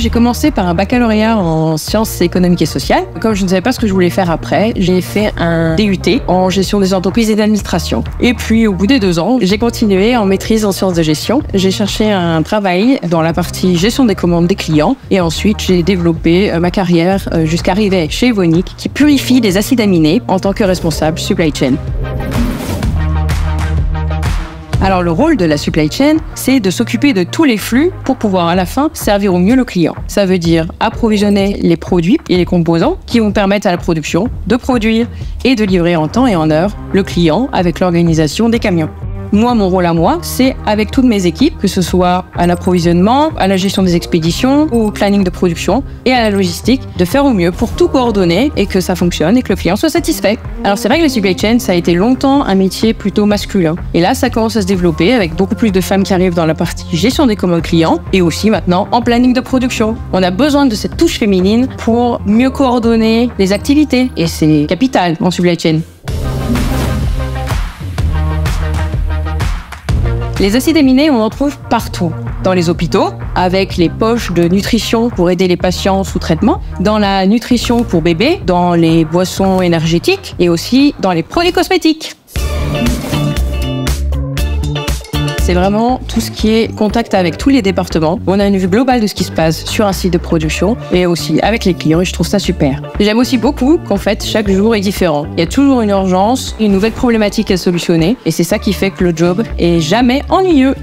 j'ai commencé par un baccalauréat en sciences économiques et sociales. Comme je ne savais pas ce que je voulais faire après, j'ai fait un DUT en gestion des entreprises et d'administration. Et puis, au bout des 2 ans, j'ai continué en maîtrise en sciences de gestion. J'ai cherché un travail dans la partie gestion des commandes des clients. Et ensuite, j'ai développé ma carrière jusqu'à arriver chez Evonik, qui purifie des acides aminés en tant que responsable supply chain. Alors le rôle de la supply chain, c'est de s'occuper de tous les flux pour pouvoir à la fin servir au mieux le client. Ça veut dire approvisionner les produits et les composants qui vont permettre à la production de produire et de livrer en temps et en heure le client avec l'organisation des camions. Moi, mon rôle à moi, c'est avec toutes mes équipes, que ce soit à l'approvisionnement, à la gestion des expéditions, au planning de production et à la logistique, de faire au mieux pour tout coordonner et que ça fonctionne et que le client soit satisfait. Alors c'est vrai que la supply chain, ça a été longtemps un métier plutôt masculin. Et là, ça commence à se développer avec beaucoup plus de femmes qui arrivent dans la partie gestion des commandes clients et aussi maintenant en planning de production. On a besoin de cette touche féminine pour mieux coordonner les activités et c'est capital en supply chain. Les acides aminés, on en trouve partout. Dans les hôpitaux, avec les poches de nutrition pour aider les patients sous traitement, dans la nutrition pour bébés, dans les boissons énergétiques et aussi dans les produits cosmétiques. C'est vraiment tout ce qui est contact avec tous les départements. On a une vue globale de ce qui se passe sur un site de production et aussi avec les clients et je trouve ça super. J'aime aussi beaucoup qu'en fait, chaque jour est différent. Il y a toujours une urgence, une nouvelle problématique à solutionner et c'est ça qui fait que le job est jamais ennuyeux.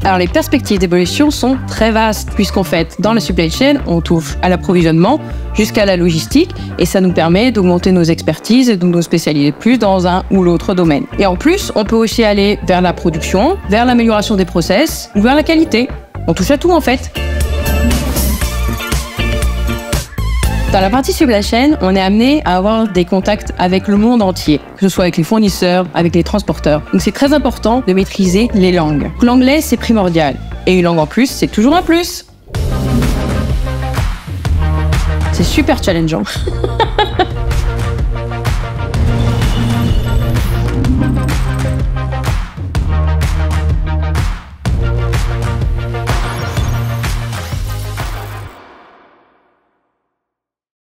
Alors les perspectives d'évolution sont très vastes puisqu'en fait, dans la supply chain, on touche à l'approvisionnement jusqu'à la logistique et ça nous permet d'augmenter nos expertises et de nous spécialiser plus dans un ou l'autre domaine. Et en plus, on peut aussi aller vers la production, vers l'amélioration des process ou vers la qualité. On touche à tout en fait. Dans la partie supply chain, on est amené à avoir des contacts avec le monde entier, que ce soit avec les fournisseurs, avec les transporteurs. Donc c'est très important de maîtriser les langues. L'anglais, c'est primordial. Et une langue en plus, c'est toujours un plus. C'est super challengeant.